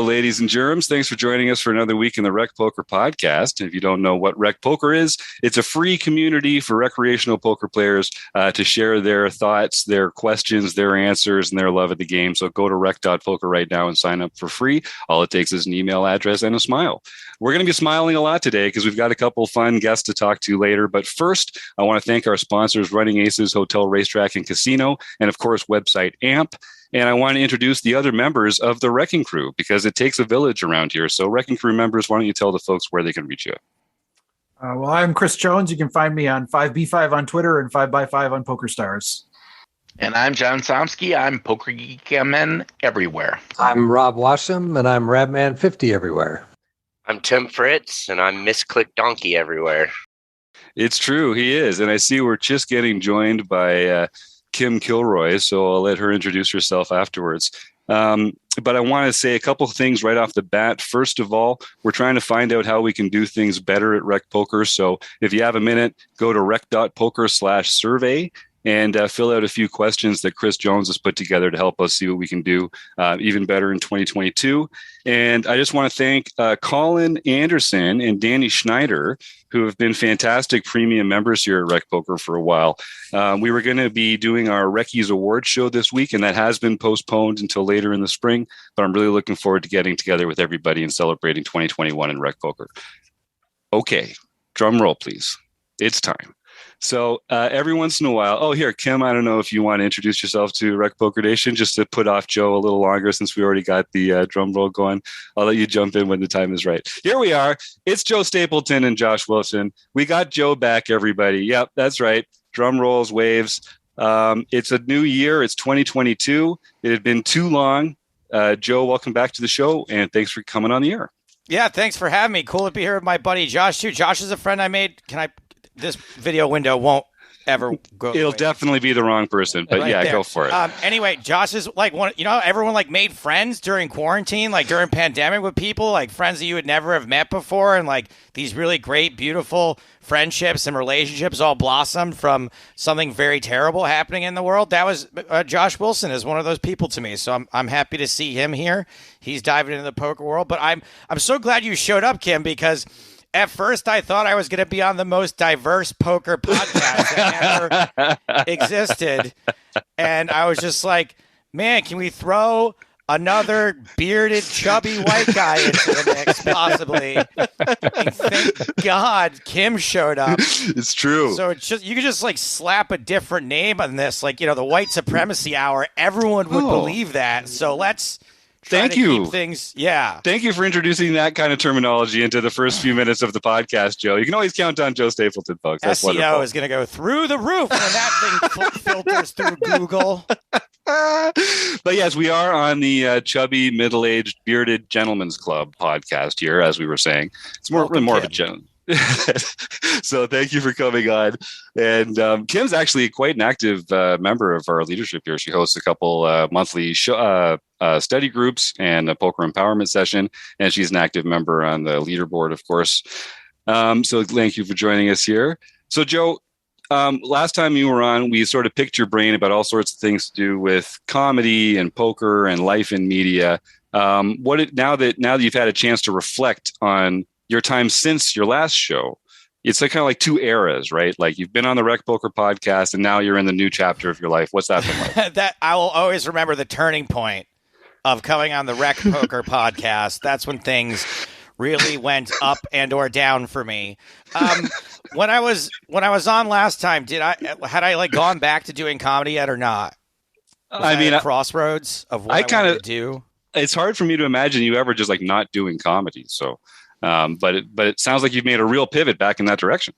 Hello, ladies and germs. Thanks for joining us for another week in the Rec Poker Podcast. If you don't know what Rec Poker is, it's a free community for recreational poker players to share their thoughts, their questions, their answers, and their love of the game. So go to rec.poker right now and sign up for free. All it takes is an email address and a smile. We're going to be smiling a lot today because we've got a couple fun guests to talk to later. But first, I want to thank our sponsors, Running Aces Hotel, Racetrack, and Casino, and of course, website AMP. And I want to introduce the other members of the Wrecking Crew because it takes a village around here. So Wrecking Crew members, why don't you tell the folks where they can reach you? Well, I'm Chris Jones. You can find me on 5B5 on Twitter and 5x5 on PokerStars. And I'm John Somsky. I'm Poker Geek Man everywhere. I'm Rob Washam, and I'm Rabman50 everywhere. I'm Tim Fritz, and I'm Miss Click Donkey everywhere. It's true, he is. And I see we're just getting joined by Kim Kilroy, so I'll let her introduce herself afterwards. But I want to say a couple of things right off the bat. First of all, we're trying to find out how we can do things better at Rec Poker. So if you have a minute, go to rec.poker/survey and fill out a few questions that Chris Jones has put together to help us see what we can do even better in 2022. And I just want to thank Colin Anderson and Danny Schneider, who have been fantastic premium members here at Rec Poker for a while. We were going to be doing our Reckies Awards show this week, and that has been postponed until later in the spring. But I'm really looking forward to getting together with everybody and celebrating 2021 in Rec Poker. Okay, drum roll, please. It's time. So every once in a while, here, Kim, I don't know if you want to introduce yourself to Rec Poker Nation just to put off Joe a little longer since we already got the drum roll going. I'll let you jump in when the time is right. Here we are. It's Joe Stapleton and Josh Wilson. We got Joe back, everybody. Yep, that's right. Drum rolls, waves. It's a new year. It's 2022. It had been too long. Joe, welcome back to the show, and thanks for coming on the air. Yeah, thanks for having me. Cool to be here with my buddy Josh, too. Josh is a friend I made. This video window won't ever go. It'll definitely be the wrong person, but right go for it. Anyway, Josh is like one. Everyone like made friends during quarantine, like during pandemic with people, like friends that you would never have met before, and like these really great, beautiful friendships and relationships all blossomed from something very terrible happening in the world. That was Josh Wilson is one of those people to me, so I'm happy to see him here. He's diving into the poker world, but I'm so glad you showed up, Kim, because at first, I thought I was going to be on the most diverse poker podcast that ever existed. And I was just like, man, can we throw another bearded, chubby white guy into the mix, possibly? And thank God Kim showed up. It's true. So it's just you could just like slap a different name on this, like, the white supremacy hour. Everyone would believe that. So let's... Thank you. Thank you for introducing that kind of terminology into the first few minutes of the podcast, Joe. You can always count on Joe Stapleton, folks. That's SEO wonderful. is going to go through the roof when that thing filters through Google. But yes, we are on the chubby, middle-aged, bearded gentleman's club podcast here, as we were saying. It's more of a gentleman. So thank you for coming on. And Kim's actually quite an active member of our leadership here. She hosts a couple monthly study groups and a poker empowerment session, and she's an active member on the leaderboard, of course. So thank you for joining us here. So Joe, last time you were on, we sort of picked your brain about all sorts of things to do with comedy and poker and life in media. Now that you've had a chance to reflect on your time since your last show, it's like kind of like two eras, right? Like you've been on the Rec Poker podcast and now you're in the new chapter of your life. What's that been like? That I will always remember the turning point of coming on the Rec Poker podcast. That's when things really went up and or down for me. When I was on last time, had I like gone back to doing comedy yet or not? I mean, crossroads of what I wanted to do. It's hard for me to imagine you ever just like not doing comedy. So. But it sounds like you've made a real pivot back in that direction.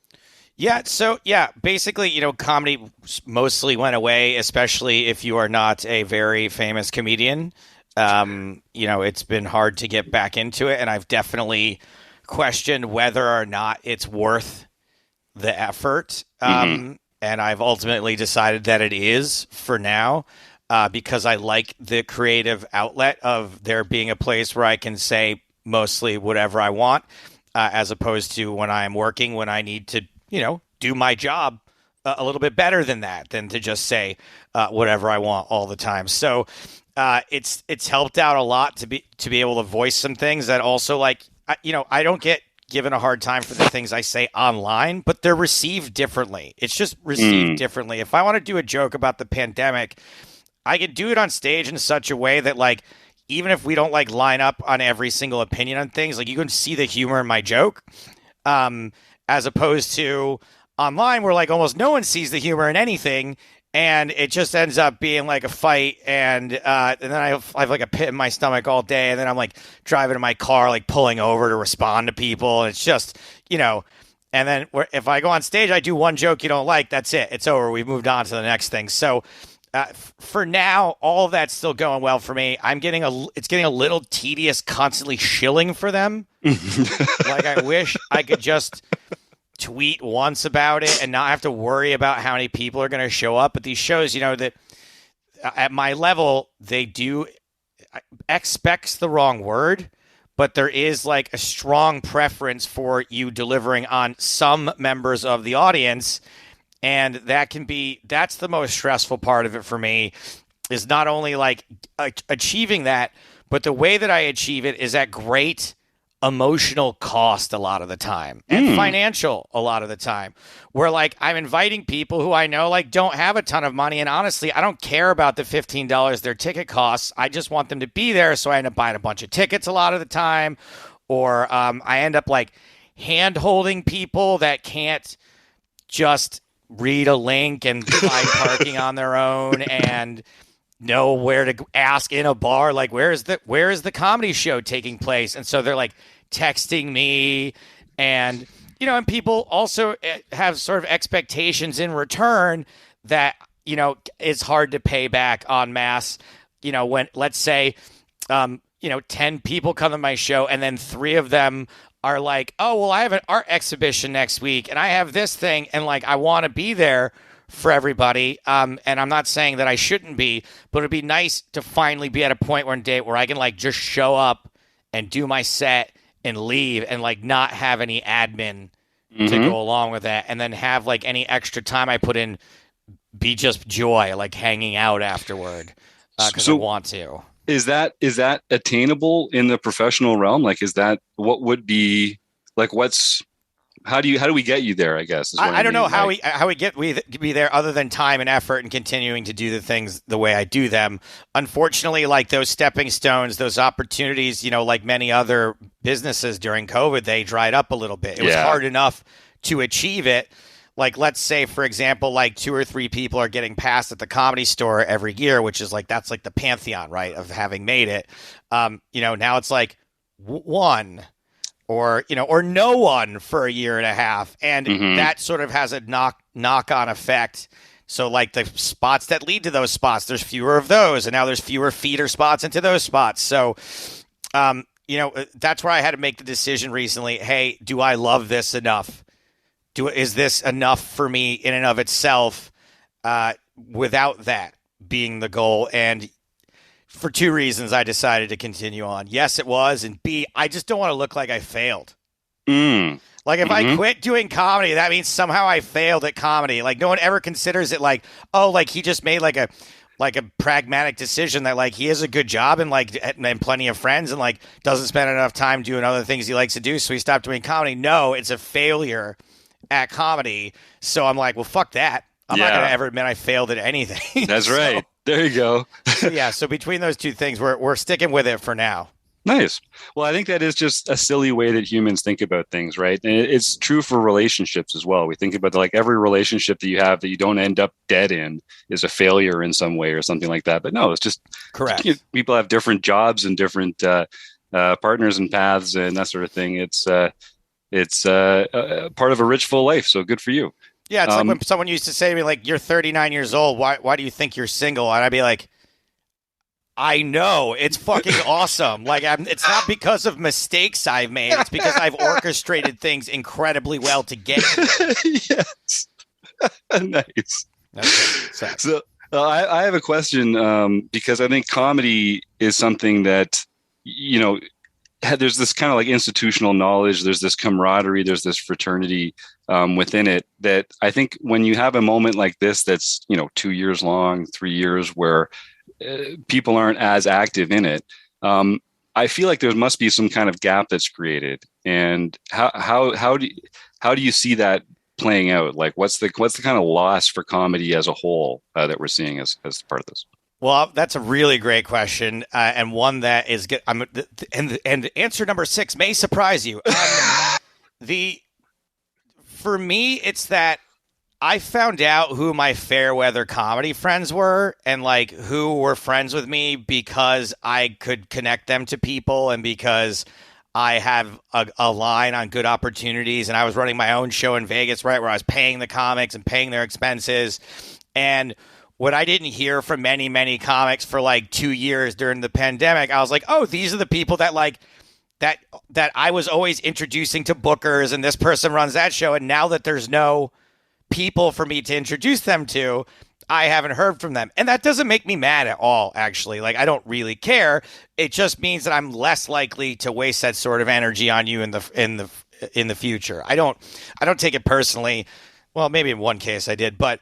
Yeah. So, basically, comedy mostly went away, especially if you are not a very famous comedian. It's been hard to get back into it. And I've definitely questioned whether or not it's worth the effort. And I've ultimately decided that it is for now, because I like the creative outlet of there being a place where I can say mostly whatever I want, as opposed to when I'm working, when I need to, do my job a little bit better than to just say whatever I want all the time. So it's helped out a lot to be able to voice some things that also I don't get given a hard time for the things I say online, but they're received differently. It's just received differently. If I want to do a joke about the pandemic, I can do it on stage in such a way that even if we don't line up on every single opinion on things, you can see the humor in my joke, as opposed to online where almost no one sees the humor in anything. And it just ends up being a fight, and then I have a pit in my stomach all day, and then I'm driving in my car, pulling over to respond to people, and it's just, and then if I go on stage, I do one joke you don't like, that's it, it's over, we've moved on to the next thing. So for now, all of that's still going well for me. It's getting a little tedious, constantly shilling for them. I wish I could just tweet once about it and not have to worry about how many people are going to show up at these shows. That at my level, they do expect's the wrong word, but there is a strong preference for you delivering on some members of the audience. And that's the most stressful part of it for me, is not only achieving that, but the way that I achieve it is at great emotional cost a lot of the time, and financial a lot of the time, where I'm inviting people who I know don't have a ton of money, and honestly I don't care about the $15 their ticket costs. I just want them to be there, so I end up buying a bunch of tickets a lot of the time, or I end up hand holding people that can't just read a link and find parking on their own and know where to ask in a bar, where is the comedy show taking place, and so they're texting me, and and people also have sort of expectations in return that it's hard to pay back en masse. When, let's say 10 people come to my show and then 3 of them are oh, well, I have an art exhibition next week and I have this thing, and I want to be there for everybody. And I'm not saying that I shouldn't be, but it'd be nice to finally be at a point where I can just show up and do my set and leave, and not have any admin to go along with that, and then have any extra time I put in be just joy, hanging out afterward, because I want to. Is that attainable in the professional realm? Is that what would be how do we get you there, I guess? I don't know how we get be there, other than time and effort and continuing to do the things the way I do them. Unfortunately, those stepping stones, those opportunities, like many other businesses during COVID, they dried up a little bit. It was hard enough to achieve it. Let's say, for example, 2 or 3 people are getting passed at the Comedy Store every year, which is that's the pantheon, right, of having made it. Now it's one, or no one for a year and a half, and that sort of has a knock-on effect. So the spots that lead to those spots, there's fewer of those, and now there's fewer feeder spots into those spots. So that's where I had to make the decision recently. Hey, do I love this enough? Is this enough for me in and of itself, without that being the goal? And for 2 reasons, I decided to continue on. Yes, it was. And B, I just don't want to look like I failed. If I quit doing comedy, that means somehow I failed at comedy. No one ever considers it he just made a pragmatic decision that he has a good job and plenty of friends and doesn't spend enough time doing other things he likes to do, so he stopped doing comedy. No, it's a failure at comedy. So I'm well, fuck that. I'm not going to ever admit I failed at anything. That's right. There you go. So between those 2 things, we're sticking with it for now. Nice. Well, I think that is just a silly way that humans think about things, right? And it's true for relationships as well. We think about every relationship that you have that you don't end up dead in is a failure in some way or something like that. But no, it's just correct. People have different jobs and different partners and paths and that sort of thing. It's part of a rich, full life. So good for you. Yeah, it's when someone used to say to me, you're 39 years old. Why do you think you're single? And I'd be like, I know. It's fucking awesome. It's not because of mistakes I've made. It's because I've orchestrated things incredibly well to get here. Yes. Nice. Okay. So I have a question, because I think comedy is something that, there's this kind of institutional knowledge, there's this camaraderie, there's this fraternity within it, that I think when you have a moment like this that's 2 years long, 3 years, where people aren't as active in it. I feel like there must be some kind of gap that's created. And how do you see that playing out? Like, what's the kind of loss for comedy as a whole that we're seeing as part of this? Well, that's a really great question, and one that is good. And answer number 6 may surprise you. For me, it's that I found out who my fair weather comedy friends were, and like who were friends with me because I could connect them to people, and because I have a line on good opportunities, and I was running my own show in Vegas, right, where I was paying the comics and paying their expenses, and when I didn't hear from many, many comics for like 2 years during the pandemic, I was like, oh, these are the people that like that I was always introducing to bookers, and this person runs that show. And now that there's no people for me to introduce them to, I haven't heard from them. And that doesn't make me mad at all, actually. Like, I don't really care. It just means that I'm less likely to waste that sort of energy on you in the future. I don't take it personally. Well, maybe in one case I did, but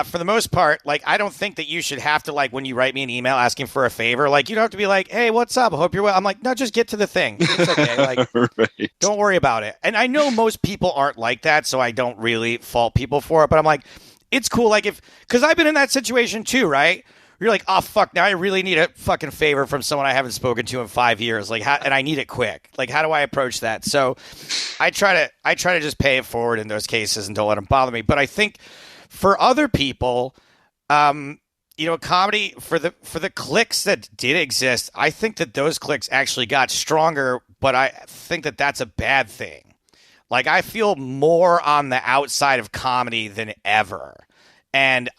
for the most part, like, I don't think that you should have to, like, when you write me an email asking for a favor, like, you don't have to be like, hey, what's up? I hope you're well. I'm like, no, just get to the thing. It's okay. Like, right. Don't worry about it. And I know most people aren't like that, so I don't really fault people for it, but I'm like, it's cool. Like, because I've been in that situation too, right? You're like, oh, fuck, now I really need a fucking favor from someone I haven't spoken to in 5 years. Like, and I need it quick. Like, how do I approach that? So I try to just pay it forward in those cases and don't let them bother me. But I think for other people, comedy, for the cliques that did exist, I think that those cliques actually got stronger, but I think that that's a bad thing. Like, I feel more on the outside of comedy than ever. And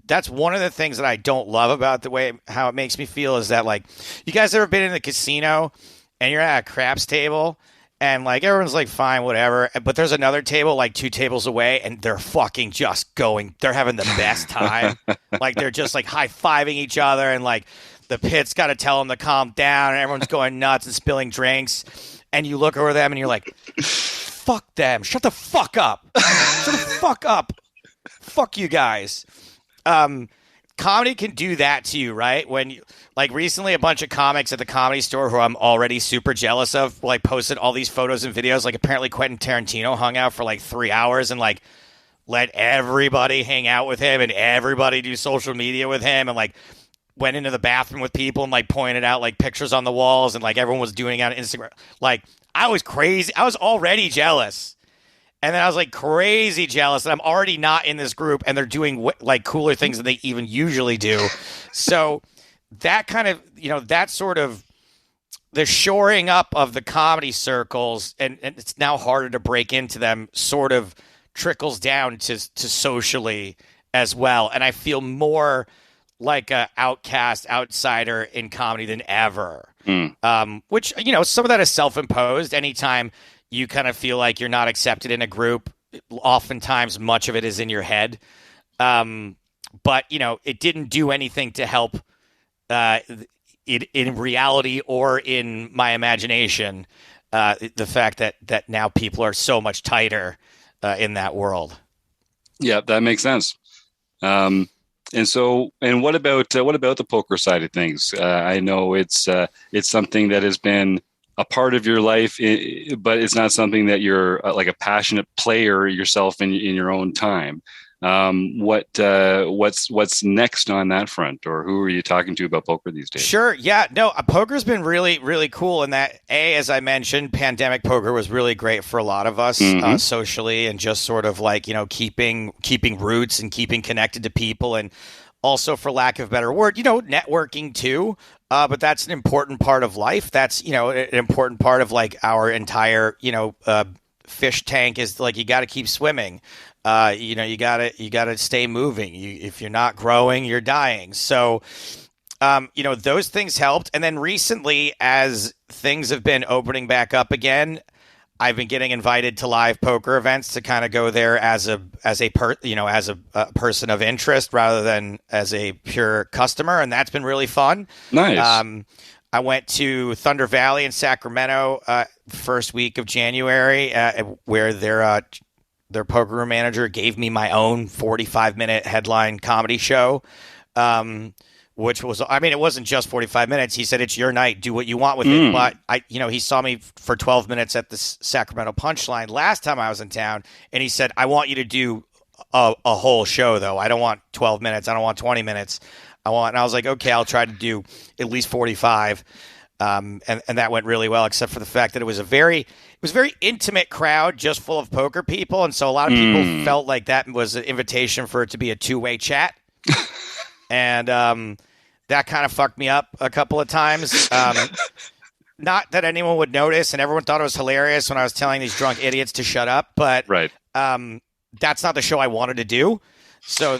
that's one of the things that I don't love about how it makes me feel is that, like, you guys ever been in the casino and you're at a craps table and, like, everyone's like, fine, whatever. But there's another table, like 2 tables away, and they're fucking just they're having the best time. Like, they're just like high-fiving each other, and like the pit's got to tell them to calm down, and everyone's going nuts and spilling drinks. And you look over them and you're like, fuck them. Shut the fuck up. Shut the fuck up. Fuck you guys. Comedy can do that to you, right? When you, like, recently a bunch of comics at the Comedy Store who I'm already super jealous of, like, posted all these photos and videos. Like, apparently Quentin Tarantino hung out for like 3 hours and like let everybody hang out with him and everybody do social media with him, and like went into the bathroom with people and like pointed out like pictures on the walls, and like everyone was doing it on Instagram. Like, I was crazy. I was already jealous. And then I was like crazy jealous that I'm already not in this group and they're doing like cooler things than they even usually do. So that kind of, that sort of the shoring up of the comedy circles, and it's now harder to break into them, sort of trickles down to socially as well. And I feel more like a outcast outsider in comedy than ever. Which, some of that is self-imposed. Anytime you kind of feel like you're not accepted in a group, oftentimes much of it is in your head. But, it didn't do anything to help in reality or in my imagination, the fact that now people are so much tighter in that world. Yeah, that makes sense. And what about the poker side of things? I know it's something that has been a part of your life, but it's not something that you're like a passionate player yourself in your own time. What's next on that front, or who are you talking to about poker these days? Sure. Yeah, no, poker's been really, really cool in that, as I mentioned, pandemic poker was really great for a lot of us, socially, and just sort of like, keeping roots and keeping connected to people, and also, for lack of a better word, networking too. But that's an important part of life. That's, an important part of like our entire, fish tank is like, you got to keep swimming. You gotta stay moving. If you're not growing, you're dying. So, those things helped. And then recently, as things have been opening back up again, I've been getting invited to live poker events to kind of go there as a person of interest rather than as a pure customer, and that's been really fun. Nice. I went to Thunder Valley in Sacramento first week of January, where their poker room manager gave me my own 45-minute headline comedy show, which was, I mean, it wasn't just 45 minutes. He said, it's your night. Do what you want with it. But he saw me for 12 minutes at the Sacramento Punchline last time I was in town. And he said, I want you to do a whole show though. I don't want 12 minutes. I don't want 20 minutes. And I was like, okay, I'll try to do at least 45. And that went really well, except for the fact that it was a very intimate crowd, just full of poker people. And so a lot of people felt like that was an invitation for it to be a two-way chat. And that kind of fucked me up a couple of times. Not that anyone would notice, and everyone thought it was hilarious when I was telling these drunk idiots to shut up. But that's not the show I wanted to do. So,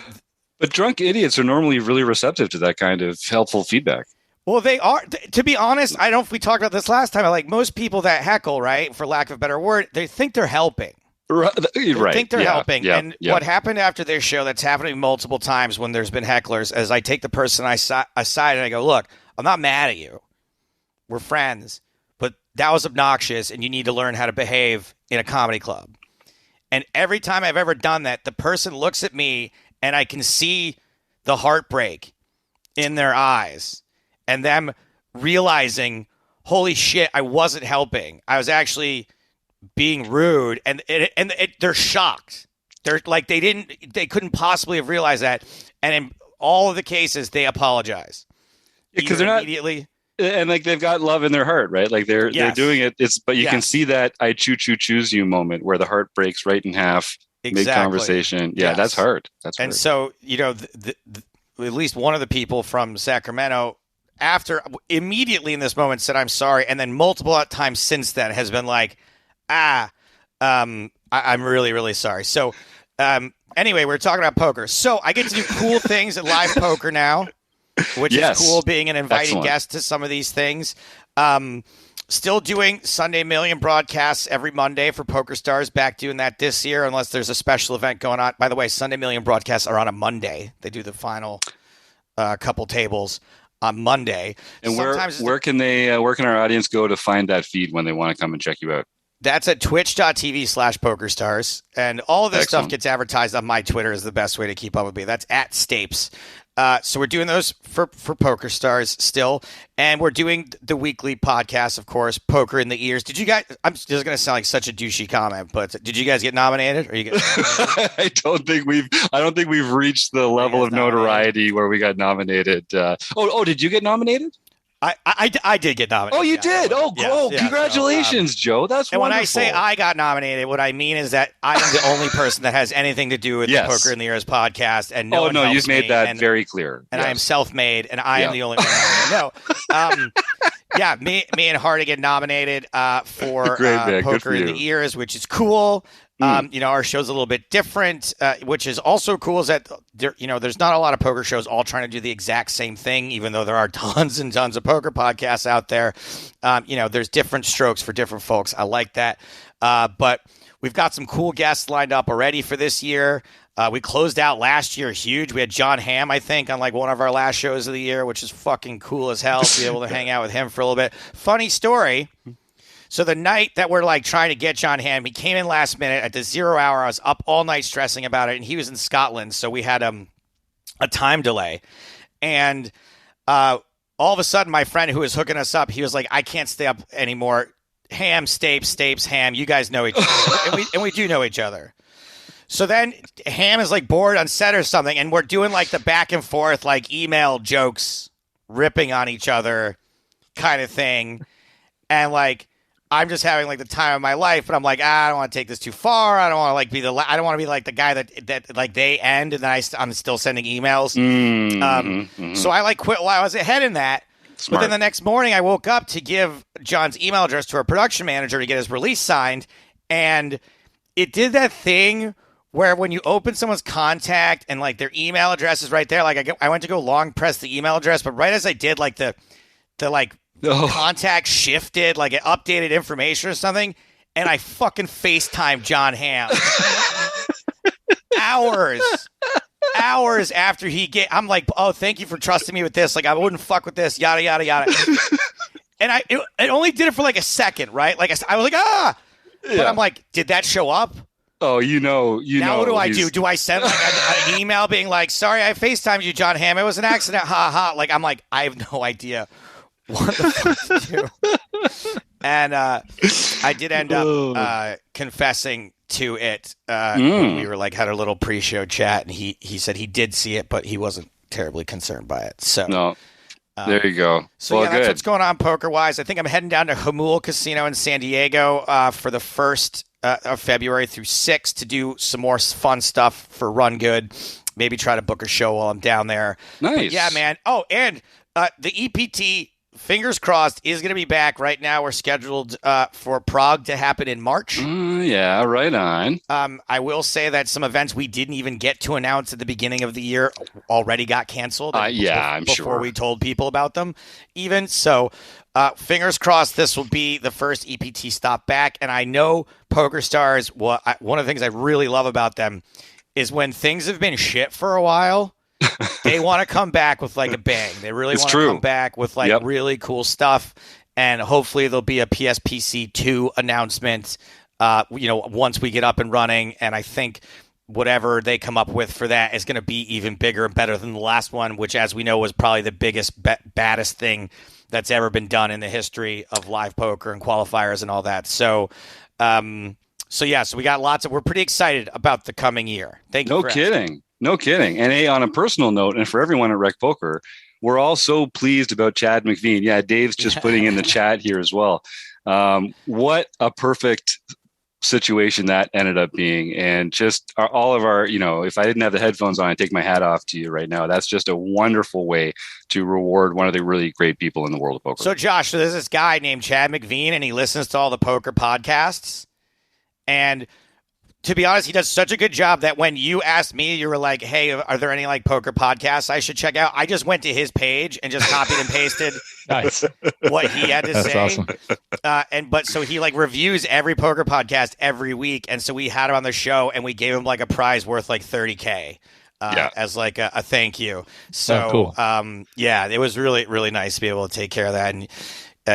but drunk idiots are normally really receptive to that kind of helpful feedback. Well, they are. To be honest, I don't know if we talked about this last time. Like most people that heckle, right, for lack of a better word, they think they're helping. Right. They think they're helping. And what happened after this show that's happening multiple times when there's been hecklers is I take the person aside and I go, look, I'm not mad at you. We're friends. But that was obnoxious and you need to learn how to behave in a comedy club. And every time I've ever done that, the person looks at me and I can see the heartbreak in their eyes and them realizing, holy shit, I wasn't helping. I was actually being rude, and they're shocked. They're like they couldn't possibly have realized that, and in all of the cases they apologize because they're not immediately, and like they've got love in their heart, right? Like they're doing it. But you can see that I choose you moment where the heart breaks right in half mid conversation. Yeah, that's hard. That's hard. And so at least one of the people from Sacramento, after immediately in this moment said I'm sorry, and then multiple times since then has been like, I'm really, really sorry. So, anyway, we're talking about poker. So I get to do cool things at live poker now, which is cool, being an invited guest to some of these things. Still doing Sunday Million broadcasts every Monday for Poker Stars. Back doing that this year, unless there's a special event going on. By the way, Sunday Million broadcasts are on a Monday. They do the final couple tables on Monday. And where can our audience go to find that feed when they want to come and check you out? That's at twitch.tv/PokerStars. And all of this stuff gets advertised on my Twitter is the best way to keep up with me. That's at Stapes. So we're doing those for Poker Stars still. And we're doing the weekly podcast, of course, Poker in the Ears. Did you guys, this is going to sound like such a douchey comment, but did you guys get nominated? Or you guys I don't think we've reached the level of notoriety where we got nominated. Did you get nominated? I did get nominated. Oh, you did? Congratulations, Joe. That's and wonderful. When I say I got nominated, what I mean is that I am the only person that has anything to do with the Poker in the Ears podcast. And you've made that very clear. And I am self-made, and I am the only one. Me and Hardy get nominated for Poker in the Ears, which is cool. Our show's a little bit different, which is also cool is that there's not a lot of poker shows all trying to do the exact same thing, even though there are tons and tons of poker podcasts out there. There's different strokes for different folks. I like that. But we've got some cool guests lined up already for this year. We closed out last year huge. We had John Hamm, I think, on like one of our last shows of the year, which is fucking cool as hell to be able to hang out with him for a little bit. Funny story. So the night that we're like trying to get John Hamm, he came in last minute at the 0 hour. I was up all night stressing about it, and he was in Scotland, so we had a time delay. And all of a sudden, my friend who was hooking us up, he was like, "I can't stay up anymore. Hamm, Stapes, Hamm. You guys know each other, and we do know each other." So then Hamm is like bored on set or something, and we're doing like the back and forth, like email jokes, ripping on each other, kind of thing, and like. I'm just having like the time of my life, but I'm like, I don't want to take this too far. I don't want to like I don't want to be like the guy that like they end and then I'm still sending emails. So I like quit while I was ahead in that. Smart. But then the next morning I woke up to give John's email address to our production manager to get his release signed. And it did that thing where when you open someone's contact and like their email address is right there, like I went to go long press the email address, but right as I did, like the contact shifted, like it updated information or something, and I fucking FaceTimed John Hamm. hours after I'm like, oh, thank you for trusting me with this. Like I wouldn't fuck with this, yada, yada, yada. And it only did it for like a second, right? Like I was like, but I'm like, did that show up? Oh, now Now what do I do? Do I send like an email being like, "Sorry, I FaceTimed you, John Hamm. It was an accident. Ha ha." Like I'm like, I have no idea what the fuck to do. And I did end up confessing to it when we were like had a little pre-show chat, and he said he did see it, but he wasn't terribly concerned by it. So no. There you go. So well, yeah, that's good. what's going on poker-wise. I think I'm heading down to Jamul Casino in San Diego for the 1st of February through 6th to do some more fun stuff for Run Good. Maybe try to book a show while I'm down there. Nice. But yeah, man. Oh, and the EPT, fingers crossed, is going to be back. Right now we're scheduled for Prague to happen in March. Yeah, right on. I will say that some events we didn't even get to announce at the beginning of the year already got canceled. I'm sure. Before we told people about them, even. So fingers crossed this will be the first EPT stop back. And I know PokerStars, one of the things I really love about them is when things have been shit for a while, they want to come back with like a bang. They really want to come back with like really cool stuff. And hopefully there'll be a PSPC 2 announcement, once we get up and running. And I think whatever they come up with for that is going to be even bigger and better than the last one, which, as we know, was probably the biggest, baddest thing that's ever been done in the history of live poker and qualifiers and all that. So, so we got we're pretty excited about the coming year. Thank you. No kidding. And on a personal note, and for everyone at Rec Poker, we're all so pleased about Chad McVean. Yeah, Dave's just putting in the chat here as well. What a perfect situation that ended up being. And just all of our, if I didn't have the headphones on, I'd take my hat off to you right now. That's just a wonderful way to reward one of the really great people in the world of poker. So Josh, there's this guy named Chad McVean, and he listens to all the poker podcasts. And to be honest, he does such a good job that when you asked me, you were like, hey, are there any like poker podcasts I should check out? I just went to his page and just copied and pasted what he had to say. That's awesome. But so he like reviews every poker podcast every week. And so we had him on the show and we gave him like a prize worth like $30K as like a thank you. So, cool. It was really, really nice to be able to take care of that. And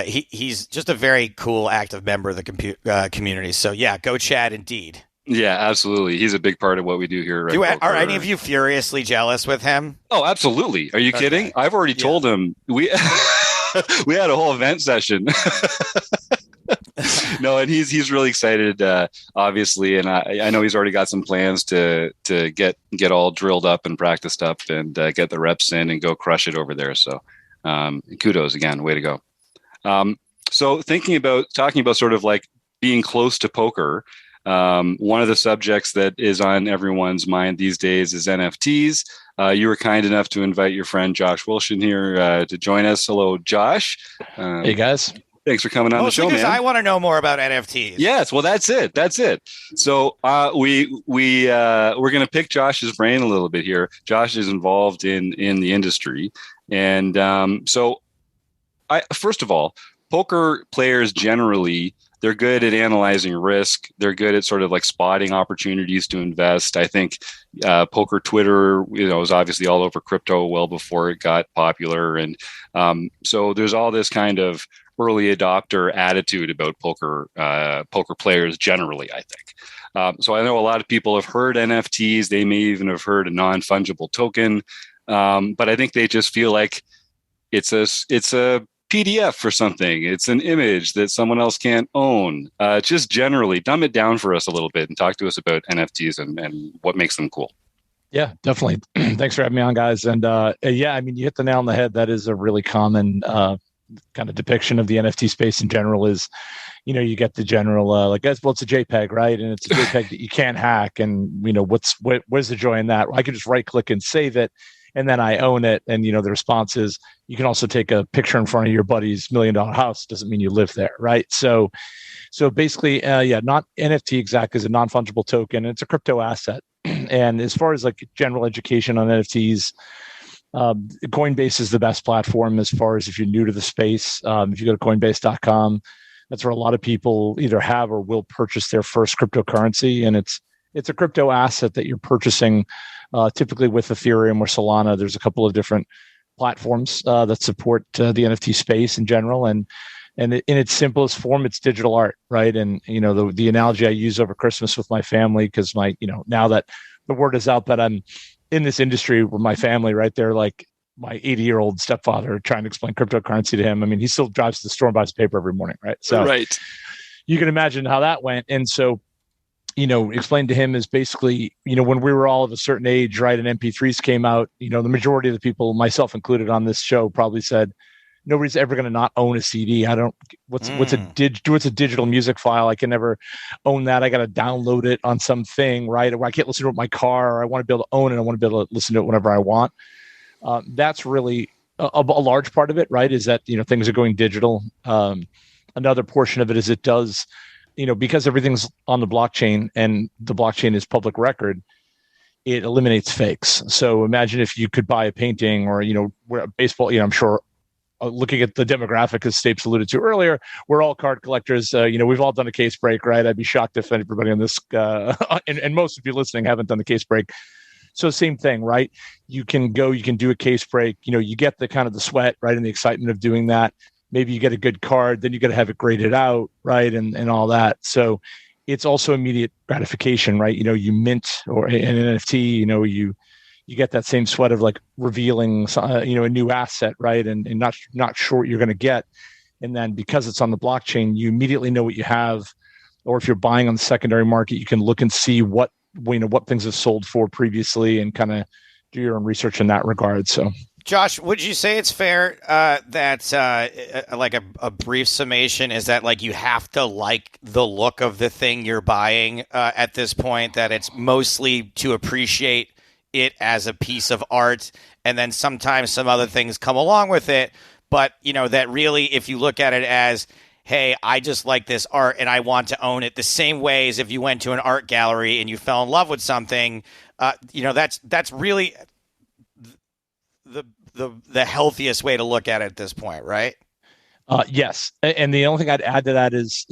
he's just a very cool, active member of the community. So yeah, go Chad indeed. Yeah, absolutely. He's a big part of what we do here. Are any of you furiously jealous with him? Oh, absolutely. Are you kidding? I've already told him we had a whole event session. No, and he's really excited, obviously, and I know he's already got some plans to get all drilled up and practiced up and get the reps in and go crush it over there. So, kudos again, way to go. So, talking about sort of like being close to poker. One of the subjects that is on everyone's mind these days is NFTs. You were kind enough to invite your friend Josh Wilson here to join us. Hello, Josh. Hey guys. Thanks for coming on the show, man. I want to know more about NFTs. Yes, well, that's it. So we're going to pick Josh's brain a little bit here. Josh is involved in the industry, and first of all, poker players generally, they're good at analyzing risk. They're good at sort of like spotting opportunities to invest. I think poker Twitter, is obviously all over crypto well before it got popular. And so there's all this kind of early adopter attitude about poker players generally, I think. So I know a lot of people have heard NFTs. They may even have heard a non-fungible token. But I think they just feel like it's a PDF for something. It's an image that someone else can't own. Just generally dumb it down for us a little bit and talk to us about NFTs and what makes them cool. Yeah, definitely. Thanks for having me on, guys. And you hit the nail on the head. That is a really common kind of depiction of the NFT space in general is, you get the general, it's a JPEG, right? And it's a JPEG that you can't hack. And, where's the joy in that? I can just right click and save it. And then I own it. And, the response is you can also take a picture in front of your buddy's $1 million house. Doesn't mean you live there. Right. So basically, not NFT exact is a non-fungible token. It's a crypto asset. And as far as like general education on NFTs, Coinbase is the best platform as far as if you're new to the space. If you go to coinbase.com, that's where a lot of people either have or will purchase their first cryptocurrency. And it's a crypto asset that you're purchasing typically with Ethereum or Solana. There's a couple of different platforms that support the NFT space in general. And And in its simplest form, it's digital art, right? And the analogy I use over Christmas with my family, because now that the word is out that I'm in this industry with my family, right? They're like my 80-year-old stepfather trying to explain cryptocurrency to him. I mean, he still drives to the store and buys paper every morning, right? So right. You can imagine how that went. And so, explained to him is basically, when we were all of a certain age, right, and MP3s came out, the majority of the people, myself included on this show, probably said, nobody's ever going to not own a CD. What's a digital music file? I can never own that. I got to download it on something, right? Or I can't listen to it in my car, or I want to be able to own it. I want to be able to listen to it whenever I want. That's really a large part of it, right? Is that, things are going digital. Another portion of it is it does, because everything's on the blockchain and the blockchain is public record, it eliminates fakes. So imagine if you could buy a painting or, baseball, I'm sure looking at the demographic, as Stapes alluded to earlier, we're all card collectors. We've all done a case break, right? I'd be shocked if everybody on this, and most of you listening haven't done the case break. So same thing, right? You can do a case break, you get the kind of the sweat, right? And the excitement of doing that. Maybe you get a good card, then you got to have it graded out, right? And all that. So it's also immediate gratification, right? You mint or an NFT, you get that same sweat of like revealing, a new asset, right? And not sure what you're going to get. And then because it's on the blockchain, you immediately know what you have. Or if you're buying on the secondary market, you can look and see what things have sold for previously and kind of do your own research in that regard. So, Josh, would you say it's fair that like a brief summation is that like you have to like the look of the thing you're buying at this point, that it's mostly to appreciate it as a piece of art, and then sometimes some other things come along with it, but that really, if you look at it as, hey, I just like this art and I want to own it, the same way as if you went to an art gallery and you fell in love with something, that's really the healthiest way to look at it at this point, right? Yes. And the only thing I'd add to that is,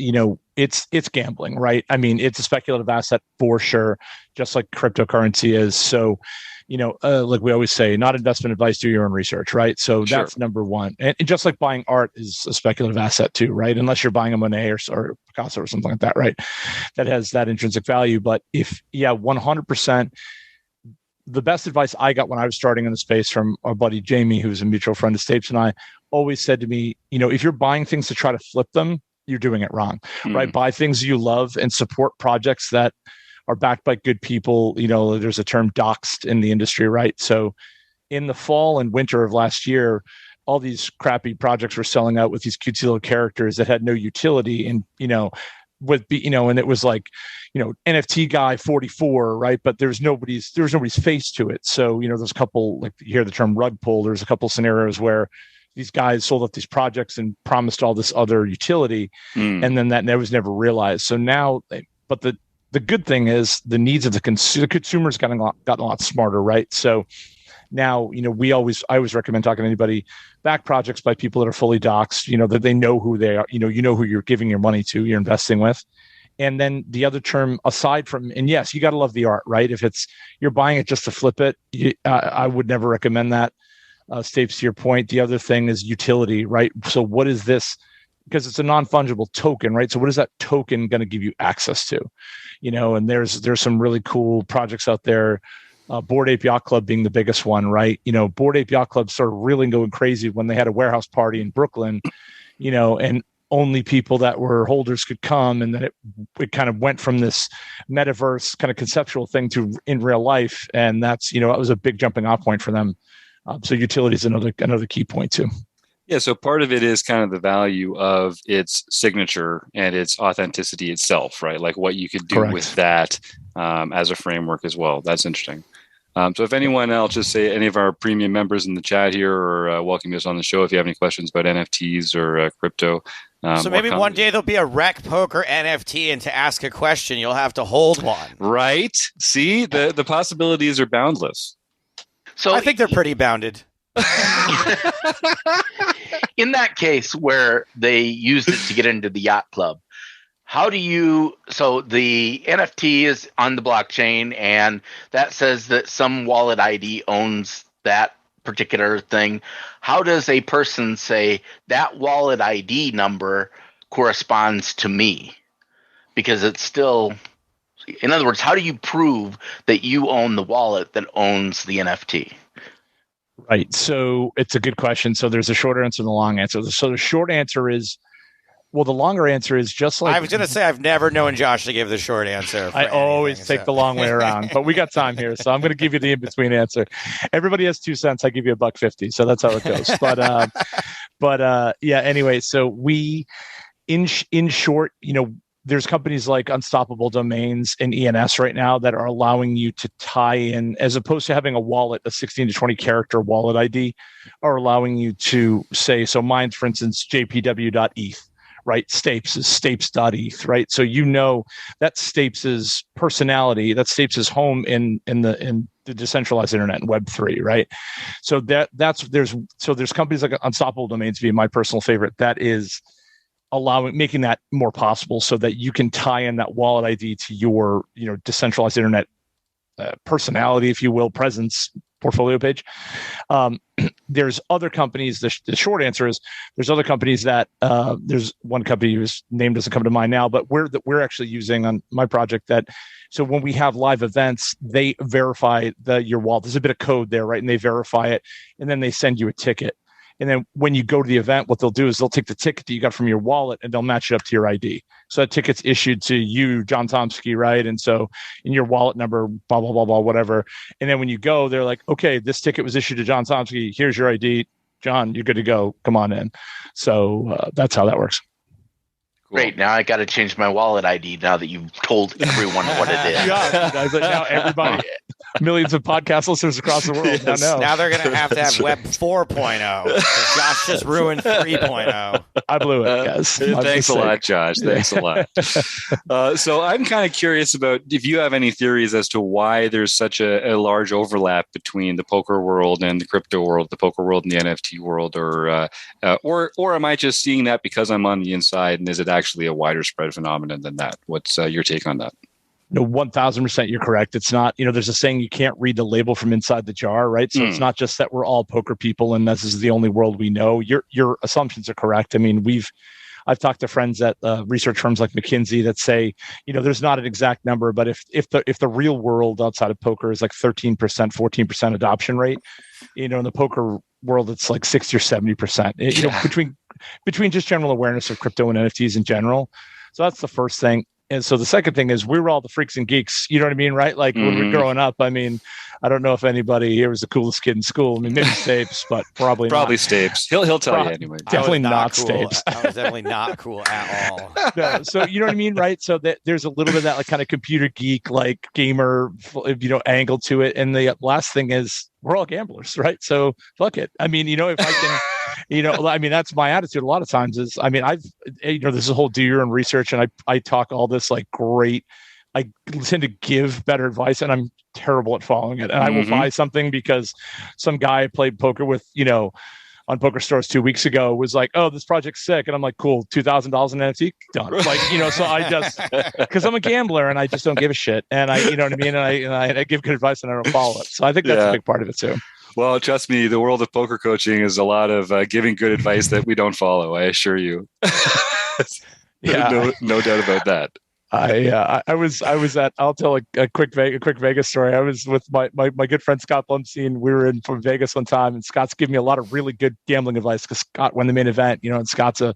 it's gambling, right? I mean, it's a speculative asset for sure, just like cryptocurrency is. So, like we always say, not investment advice, do your own research, right? So that's number one. And just like buying art is a speculative asset too, right? Unless you're buying a Monet or Picasso or something like that, right? That has that intrinsic value. But 100%, the best advice I got when I was starting in the space from our buddy Jamie, who's a mutual friend of Stapes, and I always said to me, if you're buying things to try to flip them, you're doing it wrong, right? Buy things you love and support projects that are backed by good people. There's a term doxed in the industry, right? So in the fall and winter of last year, all these crappy projects were selling out with these cutesy little characters that had no utility. And, and it was like, NFT guy 44, right? But there's nobody's face to it. So, there's a couple, like you hear the term rug pull. There's a couple scenarios where these guys sold up these projects and promised all this other utility. And then that was never realized. So now, but the good thing is the needs of the consumers gotten a lot smarter, right? So now, I always recommend talking to anybody, back projects by people that are fully doxed, that they know who they are, who you're giving your money to, you're investing with. And then the other term aside from, and yes, you got to love the art, right? If you're buying it just to flip it, I would never recommend that. Stapes, to your point, the other thing is utility, right? So what is this? Because it's a non-fungible token, right? So what is that token going to give you access to? And there's some really cool projects out there. Bored Ape Yacht Club being the biggest one, right? Bored Ape Yacht Club started really going crazy when they had a warehouse party in Brooklyn, and only people that were holders could come. And then it kind of went from this metaverse kind of conceptual thing to in real life. And that's, it was a big jumping off point for them. So utility is another key point too. Yeah, so part of it is kind of the value of its signature and its authenticity itself, right? Like what you could do with that as a framework as well. That's interesting. So if anyone else, just say any of our premium members in the chat here or welcome us on the show if you have any questions about NFTs or crypto. So maybe one day there'll be a Rec Poker NFT, and to ask a question, you'll have to hold one. Right? See, the possibilities are boundless. So I think they're pretty bounded. In that case where they used it to get into the yacht club, so the NFT is on the blockchain and that says that some wallet ID owns that particular thing, how does a person say that wallet ID number corresponds to me? Because it's still, in other words, how do you prove that you own the wallet that owns the NFT? Right. So it's a good question. So there's a short answer and a long answer. So the short answer is, well, the longer answer is just like I was going to say, I've never known Josh to give the short answer. I always take the long way around, but we got time here, so I'm going to give you the in-between answer. Everybody has 2 cents. I give you $1.50, so that's how it goes. But yeah. Anyway, so we, in short, there's companies like Unstoppable Domains and ENS right now that are allowing you to tie in, as opposed to having a wallet, a 16 to 20 character wallet ID, are allowing you to say, so mine, for instance, jpw.eth. Right, Stapes is Stapes.eth, right? So that Stapes' personality, that Stapes' home in the decentralized internet and Web3, right? So there's companies like Unstoppable Domains being my personal favorite that is making that more possible so that you can tie in that wallet ID to your decentralized internet personality, if you will, presence, portfolio page. There's other companies. The short answer is there's other companies that there's one company whose name doesn't come to mind now, but we're actually using on my project that. So when we have live events, they verify your wallet. There's a bit of code there, right? And they verify it, and then they send you a ticket. And then when you go to the event, what they'll do is they'll take the ticket that you got from your wallet and they'll match it up to your ID. So that ticket's issued to you, John Tomsky, right? And so in your wallet number, blah, blah, blah, blah, whatever. And then when you go, they're like, okay, this ticket was issued to John Tomsky. Here's your ID. John, you're good to go. Come on in. So that's how that works. Cool. Great. Now I got to change my wallet ID now that you've told everyone what it is. Yeah, now everybody, millions of podcast listeners across the world now know. Now they're going to have Web 4.0. Josh just ruined 3.0. I blew it, guys. Thanks a lot, Josh. Thanks a lot. So I'm kind of curious about if you have any theories as to why there's such a large overlap between the poker world and the crypto world, the poker world and the NFT world, or am I just seeing that because I'm on the inside, and is it actually a wider spread phenomenon than that? What's your take on that? No, 1000% you're correct. It's not, there's a saying, you can't read the label from inside the jar, right? So it's not just that we're all poker people and this is the only world we know. Your assumptions are correct. I mean, I've talked to friends at research firms like McKinsey that say, there's not an exact number, but if the real world outside of poker is like 13%, 14% adoption rate, in the poker world, it's like 60 or 70%, between just general awareness of crypto and NFTs in general. So that's the first thing. And so the second thing is we were all the freaks and geeks, you know what I mean? Right? Like when we were growing up, I mean, I don't know if anybody here was the coolest kid in school. I mean, maybe Stapes, but probably not. Stapes. He'll tell you anyway. Definitely not cool. Stapes. I was definitely not cool at all. No, so you know what I mean, right? So that there's a little bit of that like kind of computer geek, like gamer, angle to it. And the last thing is we're all gamblers, right? So fuck it. I mean, if I can, I mean, that's my attitude a lot of times is, I mean, this is a whole do your own research and I talk all this like great, I tend to give better advice and I'm terrible at following it. And I will buy something because some guy I played poker with, on Poker Stores 2 weeks ago was like, oh, this project's sick. And I'm like, cool, $2,000 in NFT, done. Like, so I just, because I'm a gambler and I just don't give a shit. And I, what I mean? And I give good advice and I don't follow it. So I think that's a big part of it too. Well, trust me, the world of poker coaching is a lot of giving good advice that we don't follow. I assure you. No doubt about that. I was at, I'll tell a quick Vegas story. I was with my good friend Scott Blumstein. We were from Vegas one time and Scott's giving me a lot of really good gambling advice because Scott won the main event, and Scott's a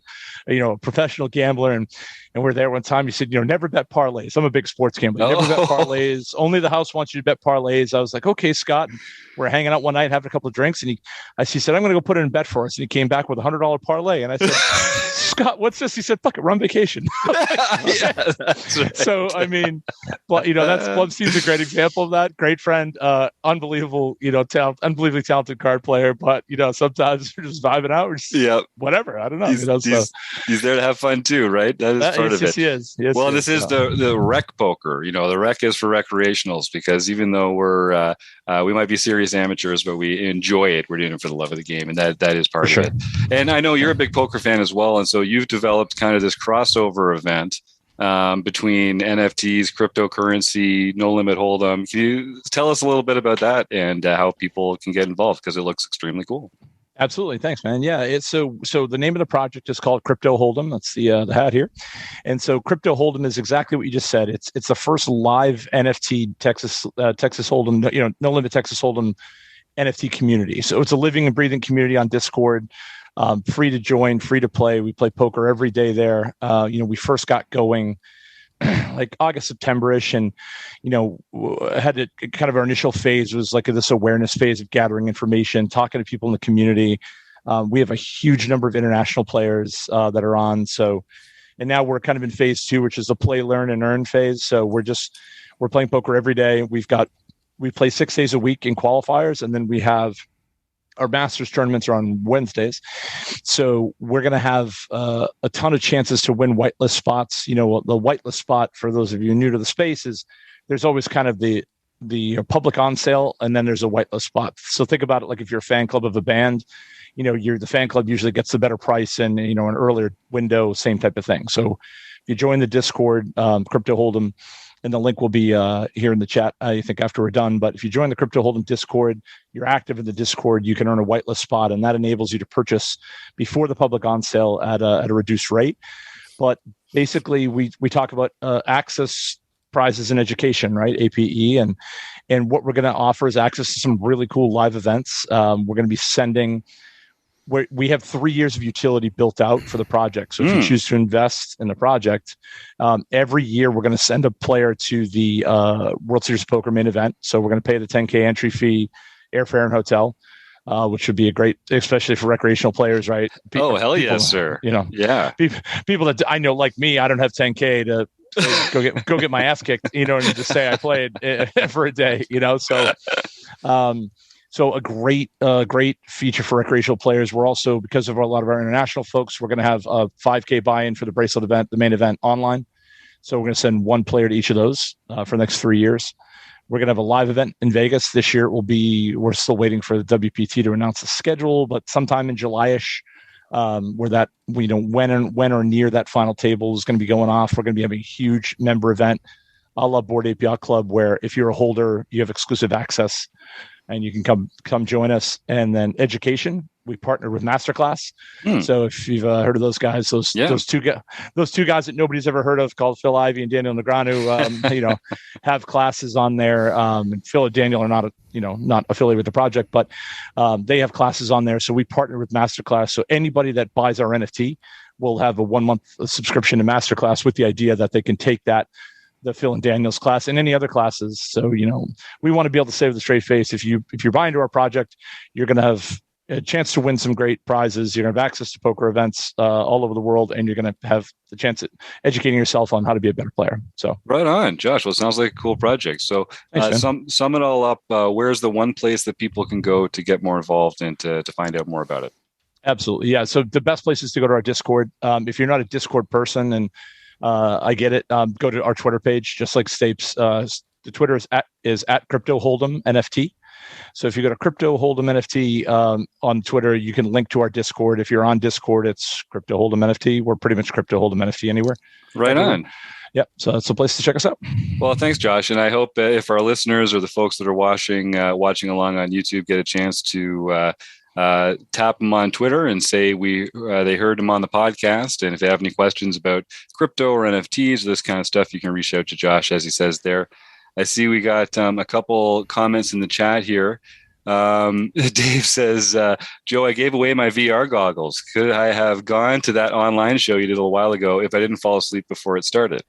professional gambler and we're there one time. He said, never bet parlays. I'm a big sports gambler. Never bet parlays. Only the house wants you to bet parlays. I was like, okay, Scott. And we're hanging out one night, having a couple of drinks. And he said, I'm going to go put in a bet for us. And he came back with $100 parlay. And I said, Scott, what's this? He said, fuck it, we're on vacation. That's right. So, I mean, that's Blumstein's a great example of that. Great friend, unbelievable, unbelievably talented card player. But, sometimes we're just vibing out. We're just, whatever. I don't know. He's there to have fun too, right? That is part of it. He is. This is the rec poker. The rec is for recreationals because even though we might be serious amateurs, but we enjoy it. We're doing it for the love of the game. And that is part of it. And I know you're a big poker fan as well. And so you've developed kind of this crossover event between NFTs, cryptocurrency, no limit hold'em. Can you tell us a little bit about that and how people can get involved? Because it looks extremely cool. Absolutely. Thanks, man. Yeah. It's so the name of the project is called CryptoHoldem. That's the hat here. And so CryptoHoldem is exactly what you just said. It's the first live NFT Texas Hold'em, no limit Texas Hold'em NFT community. So it's a living and breathing community on Discord, free to join, free to play. We play poker every day there. We first got going like August, September-ish, and had kind of our initial phase was like this awareness phase of gathering information, talking to people in the community. We have a huge number of international players that are on. So, and now we're kind of in phase 2, which is a play, learn, and earn phase. So we're playing poker every day. We play 6 days a week in qualifiers, and then we have our Masters tournaments are on Wednesdays. So we're going to have a ton of chances to win whitelist spots. The whitelist spot, for those of you new to the space, is there's always kind of the public on sale, and then there's a whitelist spot. So think about it like if you're a fan club of a band, the fan club usually gets the better price and, an earlier window, same type of thing. So if you join the Discord, Crypto Hold'em, and the link will be here in the chat, I think, after we're done. But if you join the Crypto Hold'em Discord, you're active in the Discord, you can earn a whitelist spot, and that enables you to purchase before the public on sale at a reduced rate. But basically, we talk about access, prizes, and education, right? APE, and what we're going to offer is access to some really cool live events. We're going to be sending. We have 3 years of utility built out for the project. So if you choose to invest in the project, every year we're going to send a player to the World Series of Poker main event. So we're going to pay the $10K entry fee, airfare, and hotel, which would be a great, especially for recreational players, right? Hell yes, sir. Yeah. People that I know, like me, I don't have $10K to go get my ass kicked, and just say I played for a day, So a great feature for recreational players. We're also, because of a lot of our international folks, we're going to have a 5K buy-in for the bracelet event, the main event, online. So we're going to send one player to each of those for the next 3 years. We're going to have a live event in Vegas this year. We're still waiting for the WPT to announce the schedule, but sometime in July-ish, where that when or near that final table is going to be going off. We're going to be having a huge member event, a la Bored Ape Yacht Club, where if you're a holder, you have exclusive access. And you can come join us. And then education, we partnered with Masterclass. So if you've heard of those guys, those two guys that nobody's ever heard of, called Phil Ivey and Daniel Negreanu, have classes on there. And Phil and Daniel are not affiliated with the project, but they have classes on there. So we partnered with Masterclass. So anybody that buys our NFT will have a 1-month subscription to Masterclass, with the idea that they can take the Phil and Daniel's class and any other classes. So, we want to be able to say with a straight face, if you're buying into our project, you're going to have a chance to win some great prizes. You're going to have access to poker events all over the world, and you're going to have the chance at educating yourself on how to be a better player. So right on, Josh. Well, it sounds like a cool project. So sum it all up. Where's the one place that people can go to get more involved and to find out more about it? Absolutely. Yeah. So the best place is to go to our Discord. If you're not a Discord person, and I get it, go to our Twitter page, just like Stapes. The Twitter is at CryptoHoldem NFT. So if you go to CryptoHoldem NFT on Twitter, you can link to our Discord. If you're on Discord, it's CryptoHoldem NFT. We're pretty much CryptoHoldem NFT anywhere. Right on. Yep. So that's a place to check us out. Well, thanks, Josh. And I hope if our listeners or the folks that are watching along on YouTube get a chance to tap them on Twitter and say they heard them on the podcast. And if they have any questions about crypto or NFTs or this kind of stuff, you can reach out to Josh, as he says there. I see we got a couple comments in the chat here. Dave says, Joe, I gave away my VR goggles. Could I have gone to that online show you did a little while ago if I didn't fall asleep before it started?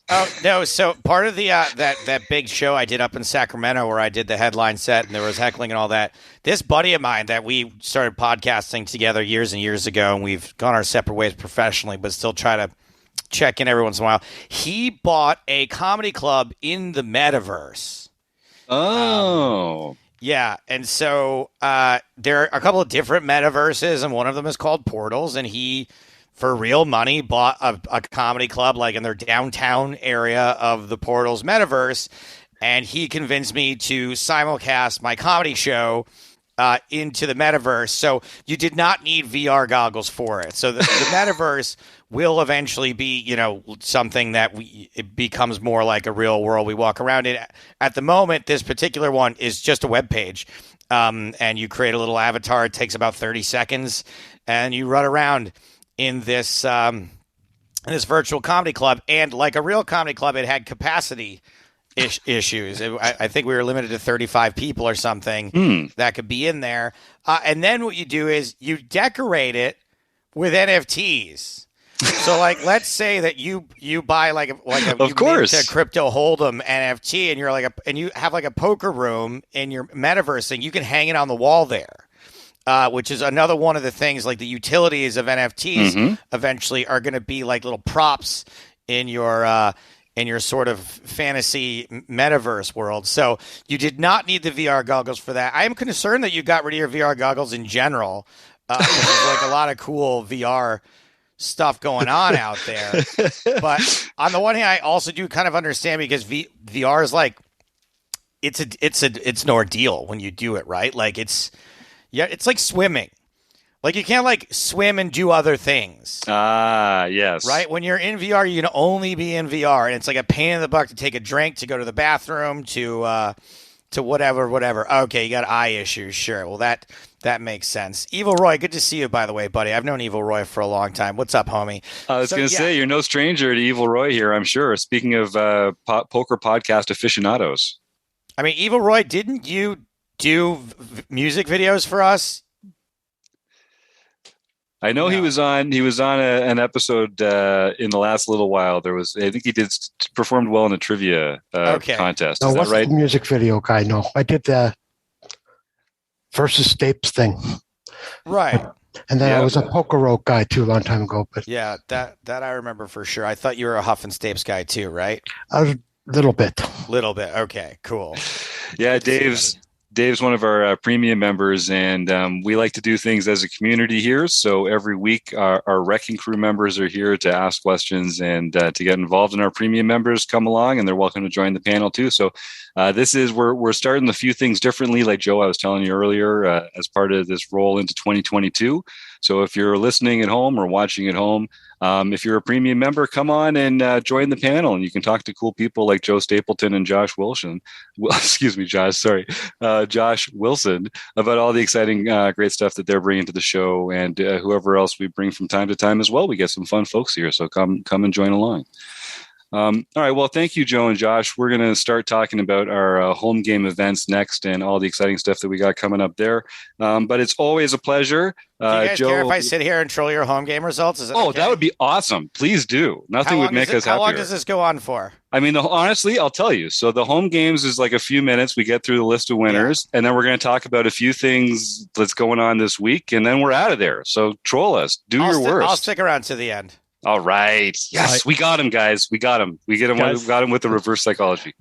Oh, no. So part of the that big show I did up in Sacramento, where I did the headline set and there was heckling and all that, this buddy of mine that we started podcasting together years and years ago, and we've gone our separate ways professionally, but still try to check in every once in a while. He bought a comedy club in the metaverse. Oh. Yeah, and so there are a couple of different metaverses, and one of them is called Portals, and he, for real money, bought a comedy club like in their downtown area of the Portals metaverse, and he convinced me to simulcast my comedy show into the metaverse. So you did not need VR goggles for it. So the metaverse will eventually be, something that it becomes more like a real world. We walk around it. At the moment, this particular one is just a web page. And you create a little avatar. It takes about 30 seconds, and you run around in this virtual comedy club. And like a real comedy club, it had capacity issues. I think we were limited to 35 people or something that could be in there. And then what you do is you decorate it with NFTs. So, like, let's say that you buy like a of course, a CryptoHoldem NFT, and you're and you have like a poker room in your metaverse thing. You can hang it on the wall there, which is another one of the things. Like the utilities of NFTs eventually are going to be like little props in your sort of fantasy metaverse world. So you did not need the VR goggles for that. I am concerned that you got rid of your VR goggles in general. There's like a lot of cool VR stuff going on out there. But on the one hand, I also do kind of understand, because VR is like, it's an ordeal when you do it, right? Like it's like swimming. Like you can't like swim and do other things. Yes. Right? When you're in VR, you can only be in VR, and it's like a pain in the butt to take a drink, to go to the bathroom, to whatever. Okay, you got eye issues. Sure. Well, that makes sense. Evil Roy, good to see you, by the way, buddy. I've known Evil Roy for a long time. What's up, homie? I was going to say, you're no stranger to Evil Roy here, I'm sure. Speaking of poker podcast aficionados. I mean, Evil Roy, didn't you do music videos for us? I know he was on an episode in the last little while. I think he performed well in a trivia contest. No, Is that right? The music video guy. No, I did the versus Stapes thing. Right. And then I was a Poker Rogue guy too, a long time ago. But yeah, that I remember for sure. I thought you were a Huff and Stapes guy too, right? A little bit. Okay, cool. Yeah, Dave's one of our premium members, and we like to do things as a community here. So every week, our Wrecking Crew members are here to ask questions and to get involved. And our premium members come along, and they're welcome to join the panel too. So we're starting a few things differently, like Joe, I was telling you earlier, as part of this roll into 2022. So if you're listening at home or watching at home, if you're a premium member, come on and join the panel, and you can talk to cool people like Joe Stapleton and Josh Wilson. Josh Wilson, about all the exciting, great stuff that they're bringing to the show, and whoever else we bring from time to time as well. We get some fun folks here, so come and join along. All right. Well, thank you, Joe and Josh. We're going to start talking about our home game events next and all the exciting stuff that we got coming up there. But it's always a pleasure. Do you guys care if I sit here and troll your home game results? Is that okay? That would be awesome. Please do. Nothing would make us happier. How long does this go on for? I mean, honestly, I'll tell you. So the home games is like a few minutes. We get through the list of winners, and then we're going to talk about a few things that's going on this week, and then we're out of there. So troll us. Do your worst. I'll stick around to the end. All right. Yes, we got him, guys. We got him. We got him with the reverse psychology.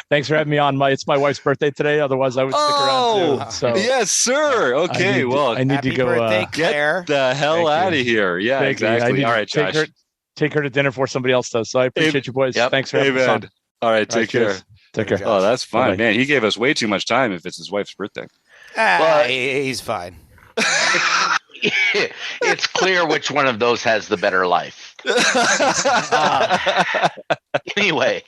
Thanks for having me on. It's my wife's birthday today. Otherwise, I would stick around too. So yes, sir. Okay. I need to go. Birthday, get the hell out of here. Yeah, exactly. All right, Josh. Take her to dinner before somebody else does. So I appreciate you boys. Yep. Thanks for having me on. All right, take care. Take care. Oh, that's fine, Bye-bye. man. He gave us way too much time if it's his wife's birthday. He's fine. It's clear which one of those has the better life. Anyway,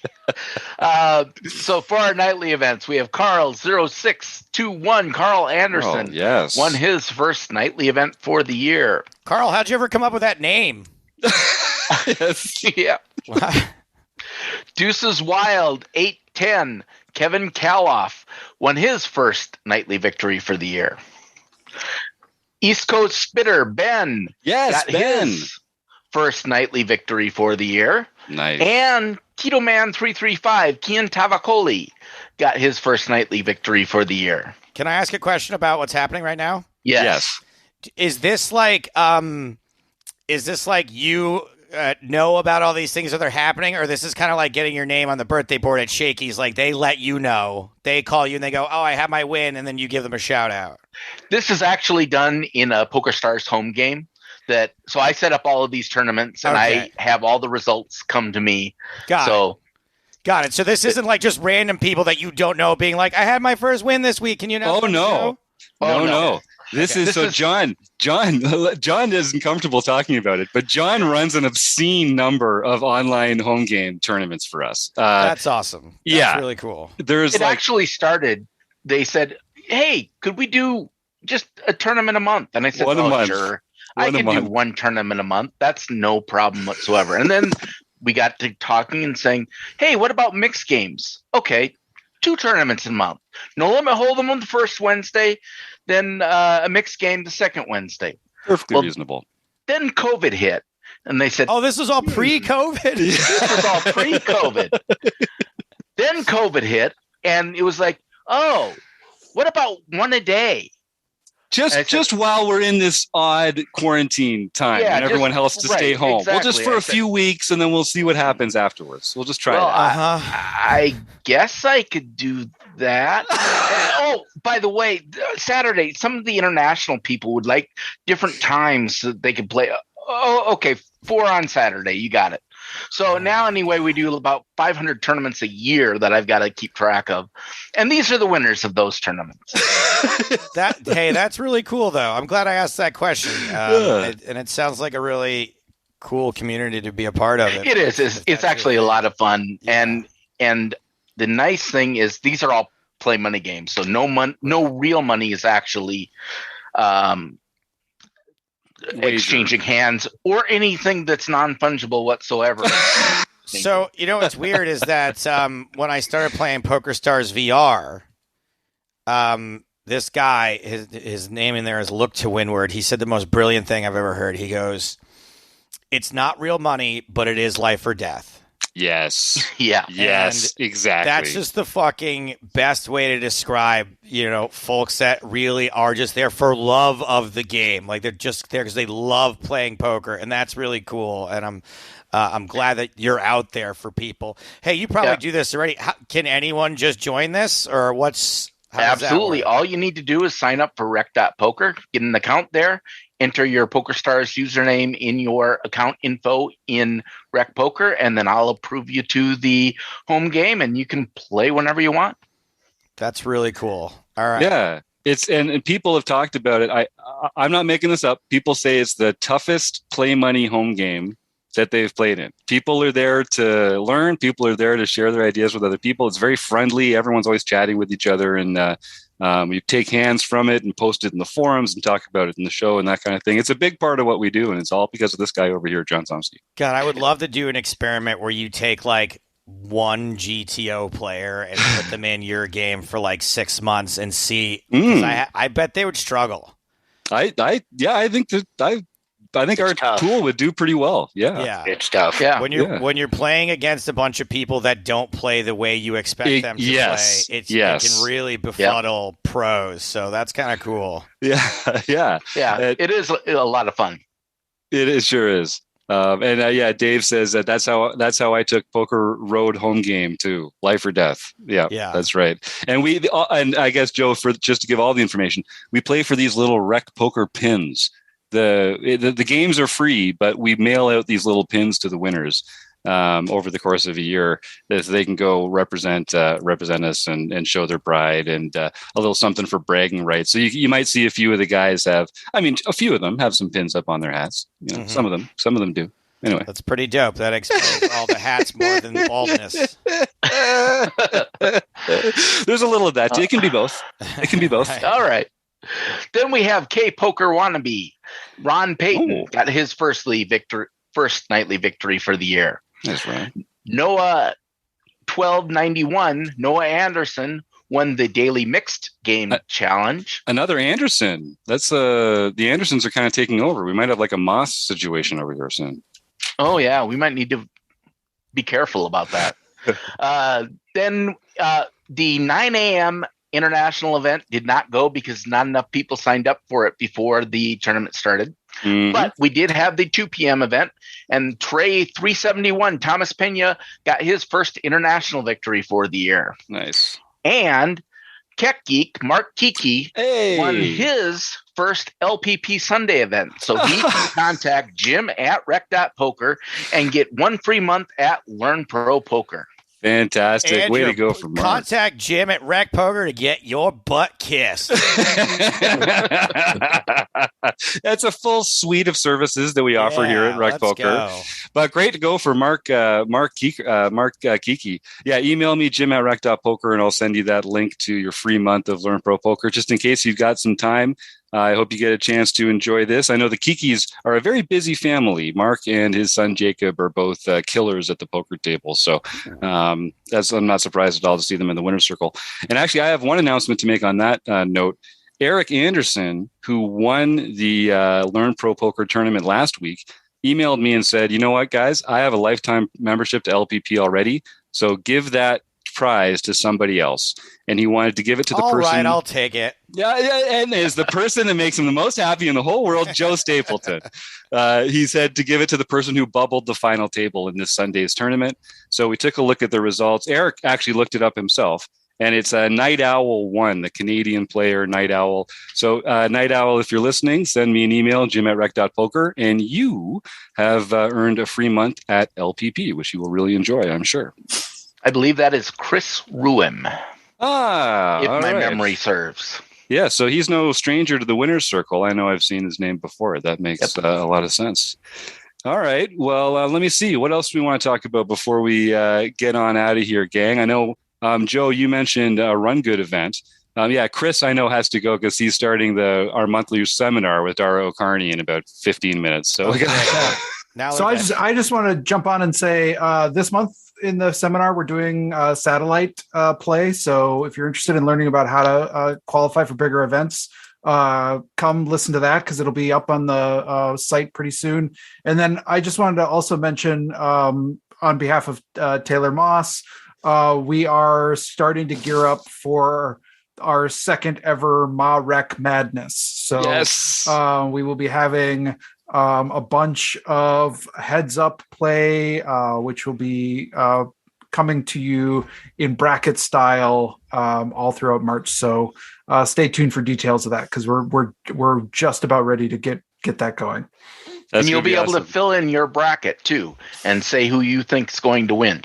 so for our nightly events, we have Carl 0621. Carl Anderson won his first nightly event for the year. Carl, how'd you ever come up with that name? Yes. Yeah. Deuces Wild 810. Kevin Kaloff won his first nightly victory for the year. East Coast Spitter Ben got his first nightly victory for the year. Nice. And Keto Man 335 Kian Tavakoli got his first nightly victory for the year. Can I ask a question about what's happening right now? Yes. Is this like you know about all these things that are happening, or this is kind of like getting your name on the birthday board at Shakey's? Like they let you know, they call you and they go, "Oh, I have my win," and then you give them a shout out. This is actually done in a PokerStars home game. So I set up all of these tournaments, and I have all the results come to me. Got it. So this isn't like just random people that you don't know being like, "I had my first win this week," and you know. Oh no. Oh, no. This is John. John isn't comfortable talking about it, but John runs an obscene number of online home game tournaments for us. That's awesome. That's really cool. It actually started. They said, "Hey, could we do just a tournament a month?" And I said, "Sure, I can do one tournament a month. That's no problem whatsoever." And then we got to talking and saying, "Hey, what about mixed games?" Okay, 2 tournaments a month. No limit hold'em on the first Wednesday, then a mixed game the second Wednesday. Perfectly reasonable. Then COVID hit, and they said, "Oh, this was all pre-COVID." This was all pre-COVID. Then COVID hit, and it was like, "Oh, what about one a day?" Just while we're in this odd quarantine time and everyone else to stay home. Exactly. We'll just for a few weeks, and then we'll see what happens afterwards. We'll just try that. I guess I could do that. Oh, by the way, Saturday, some of the international people would like different times so they could play. Oh, okay, 4 on Saturday. You got it. So now, anyway, we do about 500 tournaments a year that I've got to keep track of. And these are the winners of those tournaments. That's really cool, though. I'm glad I asked that question. And it sounds like a really cool community to be a part of. It is. It's actually a lot of fun. Yeah. And the nice thing is these are all play money games. So no real money is actually exchanging hands or anything that's non-fungible whatsoever. So, what's weird is that when I started playing PokerStars VR, this guy, his name in there is Look to Windward. He said the most brilliant thing I've ever heard. He goes, "It's not real money, but it is life or death." Yes. Yeah. Yes, exactly. That's just the fucking best way to describe, folks that really are just there for love of the game. Like they're just there because they love playing poker, and that's really cool. And I'm glad that you're out there for people. Hey, you probably do this already. Can anyone just join this, or Absolutely. All you need to do is sign up for rec.poker, get an account there, enter your PokerStars username in your account info in Rec Poker, and then I'll approve you to the home game, and you can play whenever you want. That's really cool. All right. Yeah. And people have talked about it. I'm not making this up. People say it's the toughest play money home game that they've played in. People are there to learn. People are there to share their ideas with other people. It's very friendly. Everyone's always chatting with each other, and you take hands from it and post it in the forums and talk about it in the show and that kind of thing. It's a big part of what we do, and it's all because of this guy over here, John Somsky. God, I would love to do an experiment where you take like one GTO player and put them in your game for like 6 months and see. I bet they would struggle. I think our tool would do pretty well. Yeah. It's tough. Yeah. When you're playing against a bunch of people that don't play the way you expect them to play, it can really befuddle pros. So that's kind of cool. Yeah. It is a lot of fun. It sure is. Dave says that's how I took Poker Road home game too. Life or death. Yeah, that's right. And and I guess, Joe, for just to give all the information, we play for these little Rec Poker pins. The games are free, but we mail out these little pins to the winners over the course of a year, that they can go represent us and show their pride, and a little something for bragging rights. So you might see a few of the guys a few of them have some pins up on their hats. Some of them do. Anyway, that's pretty dope. That explains all the hats more than the baldness. There's a little of that. It can be both. It can be both. All right. Then we have K Poker Wannabe. Ron Payton got his first nightly victory for the year. That's right. Noah 1291, Noah Anderson won the daily mixed game challenge. Another Anderson. That's the Andersons are kind of taking over. We might have like a Moss situation over here soon. Oh yeah, we might need to be careful about that. Then the 9 a.m. international event did not go because not enough people signed up for it before the tournament started. Mm-hmm. But we did have the 2 p.m. event, and Trey 371, Thomas Pena, got his first international victory for the year. Nice. And Keck Geek, Mark Kiki, won his first LPP Sunday event. So he can contact Jim at rec.poker and get 1 free month at Learn Pro Poker. Fantastic. And Way to go for Mark. Contact Jim at Rec Poker to get your butt kissed. That's a full suite of services that we offer here at Rec Poker. Go. But great to go for Mark Kiki. Yeah, email me, jim@rec.poker, and I'll send you that link to your free month of Learn Pro Poker, just in case you've got some time. I hope you get a chance to enjoy this. I know the Kikis are a very busy family. Mark and his son Jacob are both killers at the poker table. So I'm not surprised at all to see them in the winner's circle. And actually, I have one announcement to make on that note. Eric Anderson, who won the Learn Pro Poker tournament last week, emailed me and said, you know what, guys, I have a lifetime membership to LPP already. So give that prize to somebody else. And he wanted to give it to the person. All right, I'll take it. Yeah, and is the person that makes him the most happy in the whole world, Joe Stapleton. He said to give it to the person who bubbled the final table in this Sunday's tournament. So we took a look at the results. Eric actually looked it up himself. And it's a Night Owl 1, the Canadian player Night Owl. So Night Owl, if you're listening, send me an email, jim@rec.poker, and you have earned a free month at LPP, which you will really enjoy, I'm sure. I believe that is Chris Ruim. If my memory serves. Yeah, so he's no stranger to the winner's circle. I know I've seen his name before. That makes a lot of sense. All right. Well, let me see. What else do we want to talk about before we get on out of here, gang? I know, Joe, you mentioned a Run Good event. Chris, I know, has to go because he's starting our monthly seminar with Dara O'Carney in about 15 minutes. So, I just want to jump on and say this month in the seminar, we're doing satellite play. So if you're interested in learning about how to qualify for bigger events, come listen to that because it'll be up on the site pretty soon. And then I just wanted to also mention on behalf of Taylor Moss, we are starting to gear up for our second ever Ma Rec Madness. So yes. We will be having a bunch of heads up play, which will be coming to you in bracket style all throughout March. So stay tuned for details of that because we're just about ready to get that going. And you'll be able to fill in your bracket too and say who you think's going to win.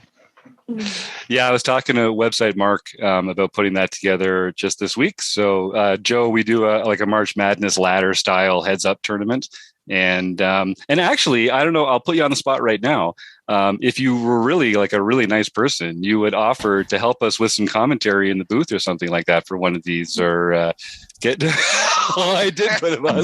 Yeah, I was talking to website Mark about putting that together just this week. So, Joe, we do a March Madness ladder style heads up tournament. And actually, I don't know, I'll put you on the spot right now. If you were really like a really nice person, you would offer to help us with some commentary in the booth or something like that for one of these, or get. Oh, I did put him on.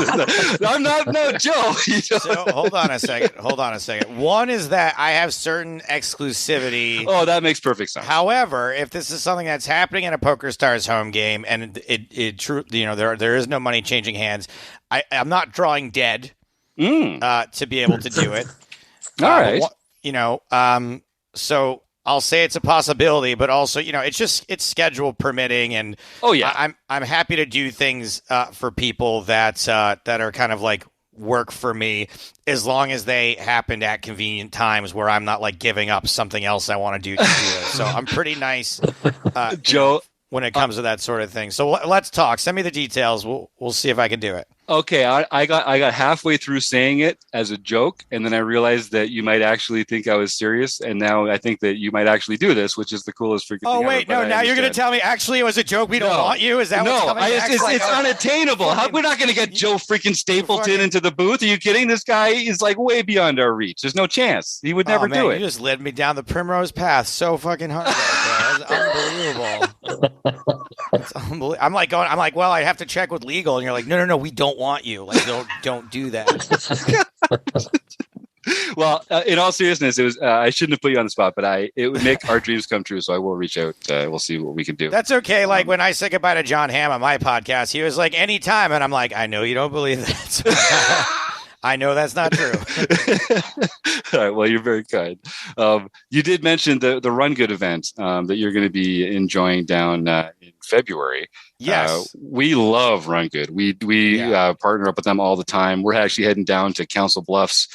I'm not. No, Joe. So hold on a second. One is that I have certain exclusivity. Oh, that makes perfect sense. However, if this is something that's happening in a PokerStars home game, and it true, there is no money changing hands, I'm not drawing dead to be able to do it. All right. So I'll say it's a possibility, but also, it's schedule permitting, and I'm happy to do things for people that are kind of like work for me, as long as they happened at convenient times where I'm not like giving up something else I want to do it. So I'm pretty nice, Joe, when it comes to that sort of thing. So let's talk. Send me the details. We'll see if I can do it. Okay, I got halfway through saying it as a joke, and then I realized that you might actually think I was serious, and now I think that you might actually do this, which is the coolest freaking thing. Oh wait, ever, no! Now you're going to tell me actually it was a joke. We don't want you. Is that what's coming? It's unattainable. We're not going to get Joe freaking Stapleton into the booth. Are you kidding? This guy is like way beyond our reach. There's no chance. He would never do it. You just led me down the primrose path so fucking hard. That's unbelievable. It's unbelievable. I'm like, well, I have to check with legal, and you're like, no, we don't want you. Like, don't do that. Well, in all seriousness, it was I shouldn't have put you on the spot, but it would make our dreams come true. So I will reach out. We'll see what we can do. That's okay. Like when I said goodbye to John Hamm on my podcast, he was like, anytime, and I'm like, I know you don't believe that. I know that's not true. All right. Well, you're very kind. You did mention the Run Good event that you're going to be enjoying down in February. Yes. We love Run Good. We partner up with them all the time. We're actually heading down to Council Bluffs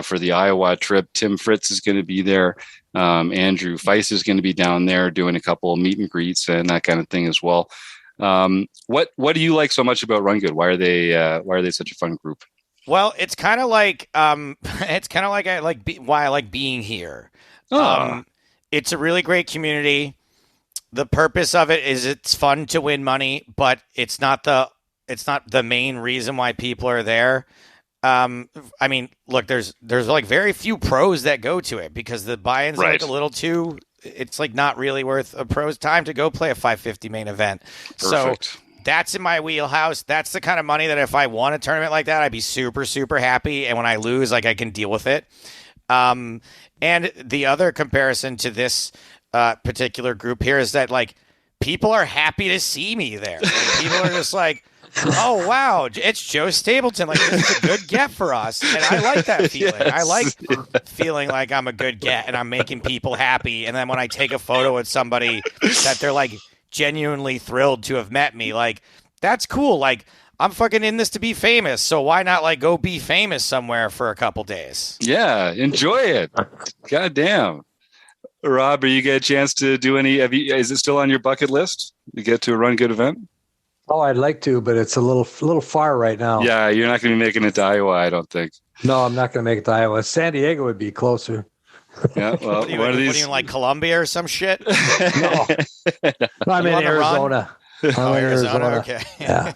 for the Iowa trip. Tim Fritz is going to be there. Andrew Feiss is going to be down there doing a couple of meet and greets and that kind of thing as well. What do you like so much about Run Good? Why are they such a fun group? Well, it's kind of like why I like being here. it's a really great community. The purpose of it is it's fun to win money, but it's not the main reason why people are there. I mean, look, there's like very few pros that go to it because the buy-ins are like a little too. It's like not really worth a pro's time to go play a 550 main event. Perfect. So that's in my wheelhouse. That's the kind of money that if I won a tournament like that, I'd be super, super happy. And when I lose, like I can deal with it. And the other comparison to this particular group here is that like people are happy to see me there. Like, people are just like, oh wow, it's Joe Stapleton. Like this is a good get for us, and I like that feeling. Yes. I like feeling like I'm a good get and I'm making people happy. And then when I take a photo with somebody that they're like genuinely thrilled to have met me, like that's cool. Like I'm fucking in this to be famous, so why not like go be famous somewhere for a couple days? Yeah, enjoy it. God damn. Rob, are you get a chance to do any? Is it still on your bucket list to get to a Run Good event? Oh, I'd like to, but it's a little far right now. Yeah, you're not going to be making it to Iowa, I don't think. No, I'm not going to make it to Iowa. San Diego would be closer. Yeah, well, what are you like Columbia or some shit? No, I'm in Arizona. Arizona. Okay. Yeah.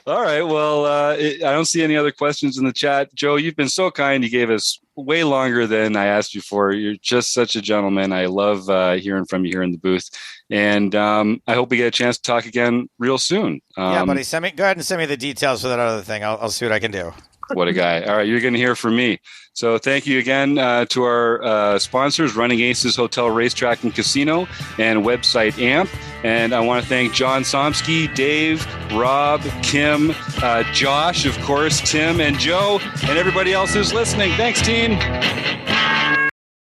All right. Well, I don't see any other questions in the chat. Joe, you've been so kind. You gave us way longer than I asked you for. You're just such a gentleman. I love hearing from you here in the booth. And I hope we get a chance to talk again real soon. Yeah, buddy. Go ahead and send me the details for that other thing. I'll see what I can do. What a guy. All right. You're going to hear from me. So thank you again to our sponsors, Running Aces Hotel, Racetrack, and Casino, and website AMP. And I want to thank John Somsky, Dave, Rob, Kim, Josh, of course, Tim, and Joe, and everybody else who's listening. Thanks, team.